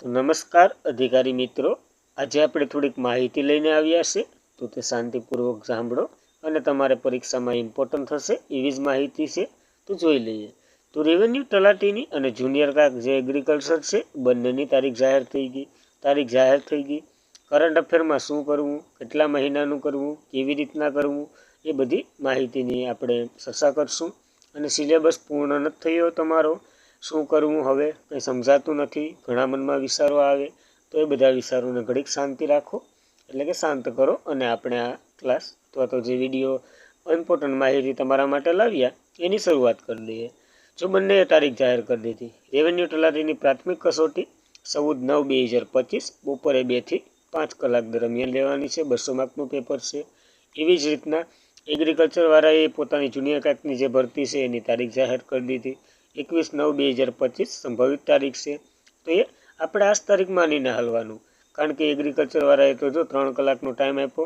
તો નમસ્કાર અધિકારી મિત્રો, આજે આપણે થોડીક માહિતી લઈને આવ્યા છે, તો તે શાંતિપૂર્વક સાંભળો અને તમારે પરીક્ષામાં ઇમ્પોર્ટન્ટ થશે એવી જ માહિતી છે. તો જોઈ લઈએ. તો રેવન્યુ તલાટીની અને જુનિયર ક્લાર્ક જે એગ્રીકલ્ચર છે બંનેની તારીખ જાહેર થઈ ગઈ. કરંટ અફેરમાં શું કરવું, કેટલા મહિનાનું કરવું, કેવી રીતના કરવું, એ બધી માહિતીની આપણે ચર્ચા કરશું. અને સિલેબસ પૂર્ણ નથી થયો તમારો, શું કરવું હવે કંઈ સમજાતું નથી, ઘણા મનમાં વિચારો આવે, તો એ બધા વિચારોને ઘડીક શાંતિ રાખો, એટલે કે શાંત કરો અને આપણે આ ક્લાસ અથવા તો જે વિડીયો ઇમ્પોર્ટન્ટ માહિતી તમારા માટે લાવ્યા એની શરૂઆત કરી દઈએ. જો બંને તારીખ જાહેર કરી દીધી. રેવન્યુ તલાટીની પ્રાથમિક કસોટી 14/9/2025 બપોરે 2 થી 5 કલાક દરમિયાન લેવાની છે. 200 માર્કનું પેપર છે. એવી જ રીતના એગ્રીકલ્ચરવાળાએ પોતાની જુનિયર ક્લાર્કની જે ભરતી છે એની તારીખ જાહેર કરી દીધી. 21/9/2025 સંભવિત તારીખ છે. તો એ આપણે આ જ તારીખ માનીને હાલવાનું, કારણ કે એગ્રીકલ્ચરવાળાએ તો જો 3 કલાકનો ટાઈમ આપ્યો,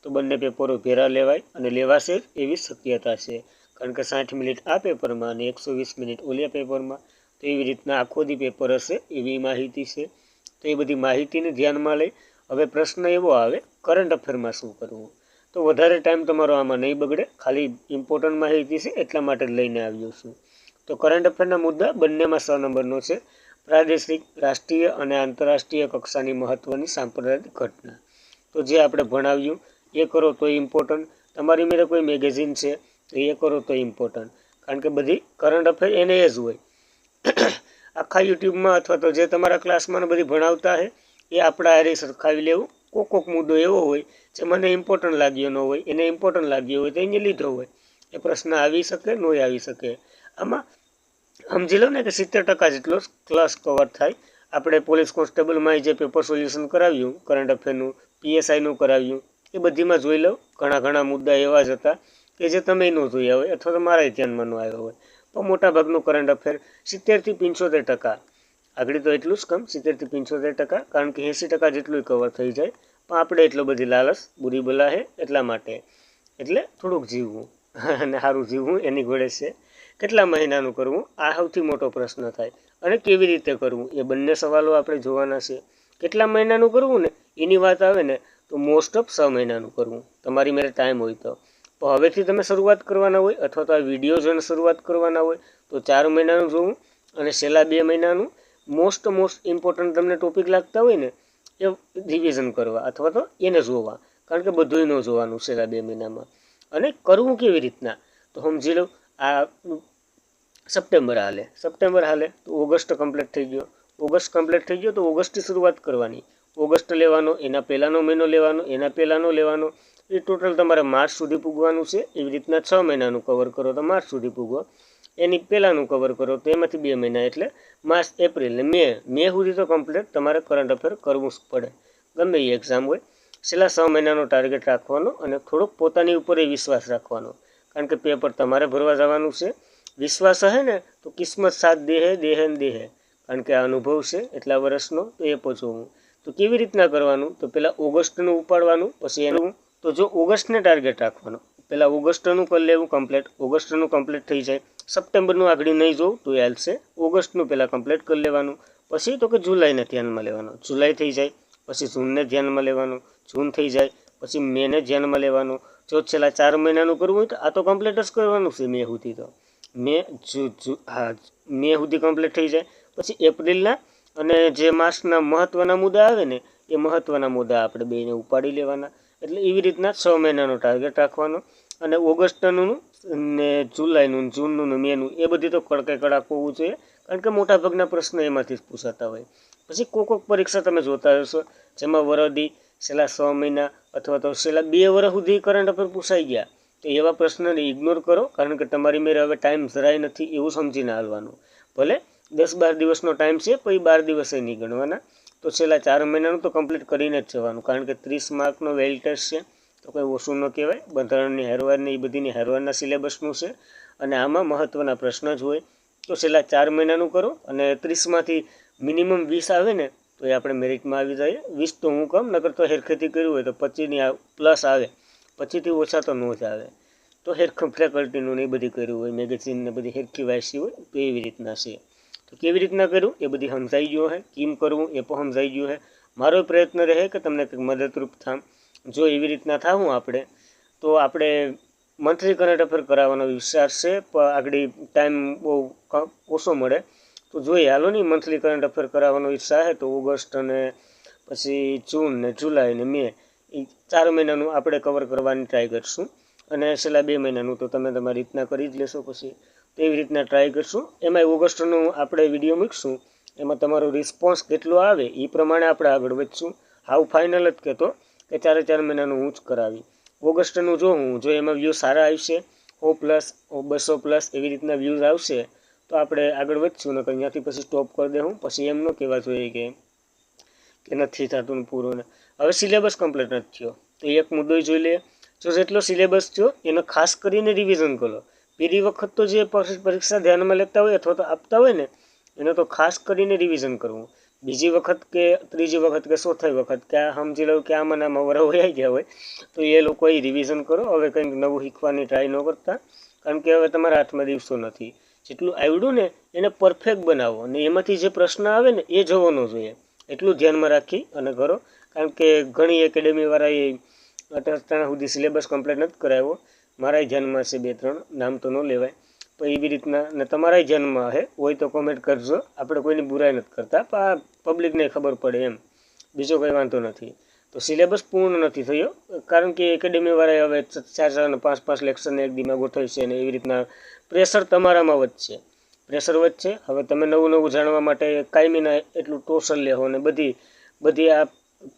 તો બંને પેપરો ભેરા લેવાય અને લેવાશે એવી શક્યતા છે, કારણ કે 60 મિનિટ આ પેપરમાં અને 120 મિનિટ ઓલિયા પેપરમાં. તો એવી રીતના આખો દી પેપર હશે એવી માહિતી છે. તો એ બધી માહિતીને ધ્યાનમાં લઈ હવે પ્રશ્ન એવો આવે, કરંટ અફેરમાં શું કરવું. તો વધારે ટાઈમ તમારો આમાં નહીં બગડે, ખાલી ઇમ્પોર્ટન્ટ માહિતી છે એટલા માટે જ લઈને આવ્યો છું. તો કરંટ અફેરના મુદ્દા બંનેમાં 6 નંબરનો છે. પ્રાદેશિક, રાષ્ટ્રીય અને આંતરરાષ્ટ્રીય કક્ષાની મહત્ત્વની સાંપ્રદાયિક ઘટના. તો જે આપણે ભણાવ્યું એ કરો તો ઇમ્પોર્ટન્ટ. તમારી મેરે કોઈ મેગેઝિન છે તો એ કરો તો ઇમ્પોર્ટન્ટ, કારણ કે બધી કરંટ અફેર એને એ જ હોય. આખા યુટ્યુબમાં અથવા તો જે તમારા ક્લાસમાં બધી ભણાવતા હોય એ આપણા હારે સરખાવી લેવું. કોક મુદ્દો એવો હોય જે મને ઇમ્પોર્ટન્ટ લાગ્યો ન હોય, એને ઇમ્પોર્ટન્ટ લાગ્યો હોય તો એને લીધો હોય. એ પ્રશ્ન આવી શકે, ન આવી શકે. આમાં સમજી લો ને કે 70% જેટલો ક્લાસ કવર થાય. આપણે પોલીસ કોન્સ્ટેબલમાં જે પેપર સોલ્યુશન કરાવ્યું કરંટ અફેરનું, PSIનું કરાવ્યું, એ બધીમાં જોઈ લો ઘણા મુદ્દા એવા જ હતા કે જે તમે ન જોયા હોય અથવા તો મારા ધ્યાનમાં ન આવ્યો હોય. પણ મોટાભાગનું કરંટ અફેર 70 થી 75%, આગળ તો એટલું જ કમ 70 થી 75%, કારણ કે 80% જેટલું કવર થઈ જાય. પણ આપણે એટલો બધી લાલચ બુરી બલા હે એટલા માટે, એટલે થોડુંક જીવવું અને સારું જીવવું એની ઘોડે છે. કેટલા મહિનાનું કરવું આ સૌથી મોટો પ્રશ્ન થાય, અને કેવી રીતે કરવું એ બંને સવાલો આપણે જોવાના છે. કેટલા મહિનાનું કરવું ને એની વાત આવે ને તો મોસ્ટ ઓફ 6 મહિનાનું કરવું, તમારી મેરે ટાઈમ હોય તો. પણ હવેથી તમે શરૂઆત કરવાના હોય અથવા તો આ વિડીયો જોઈને શરૂઆત કરવાના હોય તો 4 મહિનાનું જોવું, અને છેલ્લા 2 મહિનાનું મોસ્ટ ઇમ્પોર્ટન્ટ તમને ટોપિક લાગતા હોય ને એ રિવિઝન કરવા અથવા તો એને જોવા, કારણ કે બધું ન જોવાનું છેલ્લા 2 મહિનામાં. અને કરવું કેવી રીતના તો સમજી લો, આ સપ્ટેમ્બર હાલે તો ઓગસ્ટ કમ્પ્લીટ થઈ ગયો. તો ઓગસ્ટથી શરૂઆત કરવાની. ઓગસ્ટ લેવાનો, એના પહેલાંનો મહિનો લેવાનો, એના પહેલાંનો લેવાનો, એ ટોટલ તમારે માર્ચ સુધી પૂગવાનું છે. એવી રીતના 6 મહિનાનું કવર કરો તો માર્ચ સુધી પૂગો. એની પહેલાંનું કવર કરો તો એમાંથી 2 મહિના એટલે માર્ચ, એપ્રિલ ને મે સુધી તો કમ્પ્લીટ તમારે કરંટ અફેર કરવું જ પડે, ગમે એ એક્ઝામ હોય. છેલ્લા 6 મહિનાનો ટાર્ગેટ રાખવાનો અને થોડોક પોતાની ઉપર એ વિશ્વાસ રાખવાનો, કારણ કે પેપર તમારે ભરવા જવાનું છે. વિશ્વાસ હે ને તો કિસ્મત સાથ દેહે, કારણ કે આ અનુભવ છે એટલા વર્ષનો, તો એ પહોંચવું. તો કેવી રીતના કરવાનું તો પહેલાં ઓગસ્ટનું ઉપાડવાનું, પછી એનું તો જો ઓગસ્ટને ટાર્ગેટ રાખવાનું, પહેલાં ઓગસ્ટનું કરી લેવું કમ્પ્લીટ. ઓગસ્ટનું કમ્પ્લીટ થઈ જાય, સપ્ટેમ્બરનું આગળ નહીં જોવું તો એ હાલશે. ઓગસ્ટનું પહેલાં કમ્પ્લીટ કરી લેવાનું. પછી તો કે જુલાઈને ધ્યાનમાં લેવાનું, જુલાઈ થઈ જાય પછી જૂનને ધ્યાનમાં લેવાનું, જૂન થઈ જાય પછી મેને ધ્યાનમાં લેવાનું. જો છેલ્લા 4 મહિનાનું કરવું હોય તો આ તો કમ્પ્લીટ જ કરવાનું છે મે સુધી. તો મે સુધી કમ્પ્લીટ થઈ જાય પછી એપ્રિલના અને જે માર્ચના મહત્ત્વના મુદ્દા આવે ને એ મહત્ત્વના મુદ્દા આપણે બેને ઉપાડી લેવાના. એટલે એવી રીતના 6 મહિનાનો ટાર્ગેટ રાખવાનો. અને ઓગસ્ટનું ને જુલાઈનું, જૂનનું ને મેનું એ બધી તો કડકે કડાક હોવું જોઈએ, કારણ કે મોટાભાગના પ્રશ્નો એમાંથી જ પૂછાતા હોય. પછી કોઈક પરીક્ષા તમે જોતા હશો જેમાં વરદી છેલ્લા 6 મહિના અથવા તો છેલ્લા 2 વર્ષ સુધી કરંટ અફેર પૂછાઈ ગયા, તો એવા પ્રશ્નને ઇગ્નોર કરો, કારણ કે તમારી મેરે હવે ટાઈમ જરાય નથી એવું સમજીને હાલવાનું. ભલે 10-12 દિવસનો ટાઈમ છે પછી 12 દિવસે નહીં ગણવાના. તો છેલ્લા 4 મહિનાનું તો કમ્પ્લીટ કરીને જ જવાનું, કારણ કે 30 માર્કનો વેલ ટેસ્ટ છે, તો કંઈ ઓછું ન કહેવાય. બંધારણની હેરવારની એ બધીની હેરવારના સિલેબસનું છે, અને આમાં મહત્ત્વના પ્રશ્ન જ હોય. તો છેલ્લા 4 મહિનાનું કરો, અને 30માંથી મિનિમમ 20 આવે ને તો એ આપણે મેરિટમાં આવી જાય. 20 તો હું કમ, નકર તો હેરખેતી કર્યું હોય તો 25ની પ્લસ આવે, 25થી ઓછા તો ન જ આવે. તો ફેકલ્ટીનું ને એ બધી કર્યું હોય, મેગેઝિનને બધી હેરખી વાંચી હોય તો એવી રીતના છે. તો કેવી રીતના કર્યું એ બધી સમજાઈ ગયું હે, કેમ કરવું એ પણ સમજાઈ ગયું હે। મારો પ્રયત્ન રહે કે તમને કંઈક મદદરૂપ થામ। જો એવી રીતના થાવું આપણે તો આપણે મંથલી કરંટ અફેર કરાવવાનો વિચાર છે, પણ આગળ ટાઈમ બહુ ઓછો મળે તો જોઈએ હાલો નહીં મંથલી કરંટ અફેર કરાવવાનો ઈચ્છા છે તો ઓગસ્ટ અને પછી જૂન ને જુલાઈ ને મે એ 4 મહિનાનું આપણે કવર કરવાની ટ્રાય કરશું અને છેલ્લા 2 મહિનાનું તો તમે તમારી રીતના કરી જ લેશો પછી તો એવી રીતના ટ્રાય કરશું। એમાં ઓગસ્ટનું આપણે વિડીયો મૂકશું, એમાં તમારો રિસ્પોન્સ કેટલો આવે એ પ્રમાણે આપણે આગળ વધશું। હાવ ફાઇનલ જ કહેતો કે 4 મહિનાનું હું જ કરાવી। ઓગસ્ટનું જો એમાં વ્યૂ સારા આવશે 100+ 200+ એવી રીતના વ્યૂઝ આવશે તો આપણે આગળ વધશું, નકર ત્યાંથી પછી સ્ટોપ કરી દેવું। પછી એમ ન કહેવા જોઈએ કે નથી થતું પૂરું ને। હવે સિલેબસ કમ્પ્લીટ નથી થયો તો એક મુદ્દો જોઈ લઈએ। જો જેટલો સિલેબસ થયો એનો ખાસ કરીને રિવિઝન કરો। પહેલી વખત તો જે પરીક્ષા ધ્યાનમાં લેતા હોય અથવા તો આપતા હોય ને એનો તો ખાસ કરીને રિવિઝન કરવું। બીજી વખત કે ત્રીજી વખત કે ચોથી વખત કે સમજી લો કે આમાં વરા વહી ગયા હોય તો એ લોકો એ રિવિઝન કરો। હવે કંઈક નવું શીખવાની ટ્રાય ન કરતા, કારણ કે હવે તમારા હાથમાં દિવસો નથી। જેટલું આવડ્યું ને એને પરફેક્ટ બનાવો અને એમાંથી જે પ્રશ્ન આવે ને એ જોવાનો જોઈએ, એટલું ધ્યાનમાં રાખી અને કરો। કારણ કે ઘણી એકેડેમીવાળાએ અત્યાર સુધી સિલેબસ કમ્પ્લીટ નથી કરાવ્યો। મારા ધ્યાનમાં છે 2-3 નામ તો ન લેવાય, તો એવી રીતના ને તમારા ધ્યાનમાં હોય તો કોમેન્ટ કરજો। આપણે કોઈની બુરાઈ નથી કરતા, પણ પબ્લિકને ખબર પડે એમ, બીજો કંઈ વાંધો નથી। તો સિલેબસ પૂર્ણ નથી થયો કારણ કે એકેડેમીવાળાએ હવે 4 અને 5 લેક્ચરને એક દીમાં ગોઠવશે અને એવી રીતના પ્રેશર તમારામાં વધશે, પ્રેશર વધશે। હવે તમે નવું જાણવા માટે કાયમીના એટલું ટોસલ લેવો અને બધી આ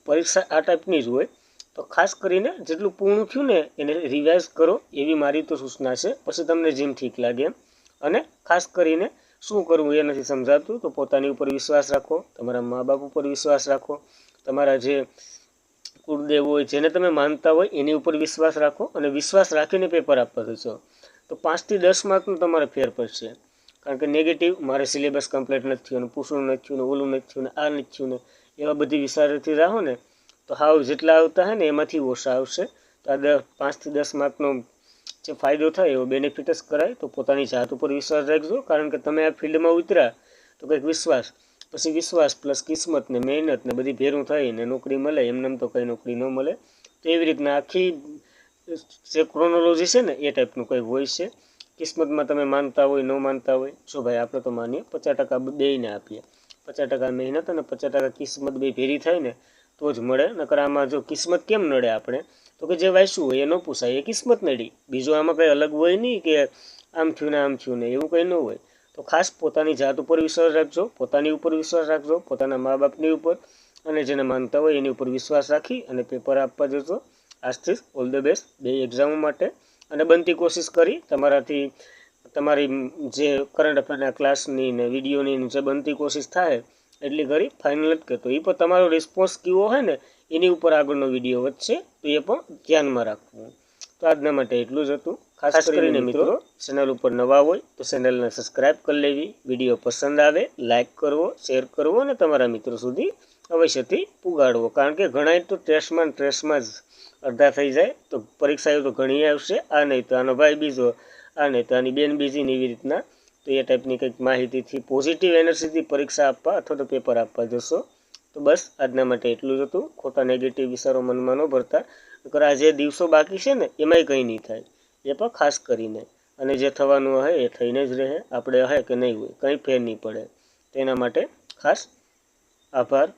પરીક્ષા આ ટાઈપની જ હોય, તો ખાસ કરીને જેટલું પૂર્ણ થયું ને એને રિવાઇઝ કરો એવી મારી તો સૂચના છે। પછી તમને જેમ ઠીક લાગે એમ। અને ખાસ કરીને શું કરવું એ નથી સમજાતું તો પોતાની ઉપર વિશ્વાસ રાખો, તમારા મા બાપ ઉપર વિશ્વાસ રાખો, તમારા જે કુળદેવ હોય જેને તમે માનતા હોય એની ઉપર વિશ્વાસ રાખો અને વિશ્વાસ રાખીને પેપર આપવા જશો તો 5 થી 10 માર્કનું તમારે ફેર પડશે। કારણ કે નેગેટિવ મારે સિલેબસ કમ્પ્લીટ નથી થયું ને પૂછવું નથી થયું ને ઓલું નથી થયું ને આ નથી થયું ને એવા બધી વિચારથી રહો ને તો હાવ જેટલા આવતા હોય ને એમાંથી ઓછા આવશે। તો આ 5 થી 10 માર્કનો જે ફાયદો થાય એવો બેનિફિટ જ કરાય। તો પોતાની જાત ઉપર વિશ્વાસ રાખજો, કારણ કે તમે આ ફિલ્ડમાં ઉતર્યા તો કંઈક વિશ્વાસ, પછી વિશ્વાસ પ્લસ કિસ્મત ને મહેનત ને બધી ભેરું થઈને નોકરી મળે, એમને તો કંઈ નોકરી ન મળે। તો એવી રીતના આખી જે ક્રોનોલોજી છે ને એ ટાઈપનું કંઈક હોય છે। કિસ્મતમાં તમે માનતા હોય ન માનતા હોય, જો ભાઈ આપણે તો માનીએ 50% બેયને આપીએ, 50% મહેનત અને 50% કિસ્મત બે ભેરી થાય ને તો જ મળે। નકર આમાં જો કિસ્મત કેમ નડે આપણે તો કે જે વાંચ્યું હોય એ ન પૂછાય, એ કિસ્મત નડી, બીજું આમાં કંઈ અલગ હોય નહીં કે આમ થયું ને એવું કંઈ ન હોય। તો ખાસ પોતાની જાત ઉપર વિશ્વાસ રાખજો, પોતાની ઉપર વિશ્વાસ રાખજો, પોતાના મા બાપની ઉપર અને જેને માનતા હોય એની ઉપર વિશ્વાસ રાખી અને પેપર આપવા જજો। આજથી ઓલ ધ બેસ્ટ બે એક્ઝામો માટે, અને બનતી કોશિશ કરી તમારાથી તમારી જે કરંટ અફેરના ક્લાસની ને વિડીયોની જે બનતી કોશિશ થાય એટલી કરી ફાઇનલ જ કહેતો, એ પણ તમારો રિસ્પોન્સ કેવો હોય ને એની ઉપર આગળનો વિડીયો વધશે, તો એ પણ ધ્યાનમાં રાખવું। તો આજના માટે એટલું જ હતું। ખાસ કરીને મિત્રો ચેનલ ઉપર નવા હોય તો ચેનલને સબસ્ક્રાઈબ કરી લેવી, વિડીયો પસંદ આવે લાઇક કરવો, શેર કરવો અને તમારા મિત્રો સુધી અવશ્યથી પુગાડવો। કારણ કે ઘણા તો ટ્રેસમાં જ અડધા થઈ જાય, તો પરીક્ષાઓ તો ઘણી આવશે, આ નહીં તો આનો ભાઈ બીજો, આ નહીં તો આની બેન બીજી ને એવી રીતના, તો એ ટાઈપની કંઈક માહિતીથી પોઝિટિવ એનર્જીથી પરીક્ષા આપવા અથવા તો પેપર આપવા જશો। તો બસ આજના માટે એટલું જ હતું। ખોટા નેગેટિવ વિચારો મનમાં ન ભરતા, નકર આ જે દિવસો બાકી છે ને એમાંય કંઈ નહીં થાય, એ પણ ખાસ કરીને, અને જે થવાનું હશે એ થઈને જ રહે, આપણે હે કે નહીં હોય કંઈ ફેર નહીં પડે। તેના માટે ખાસ આભાર।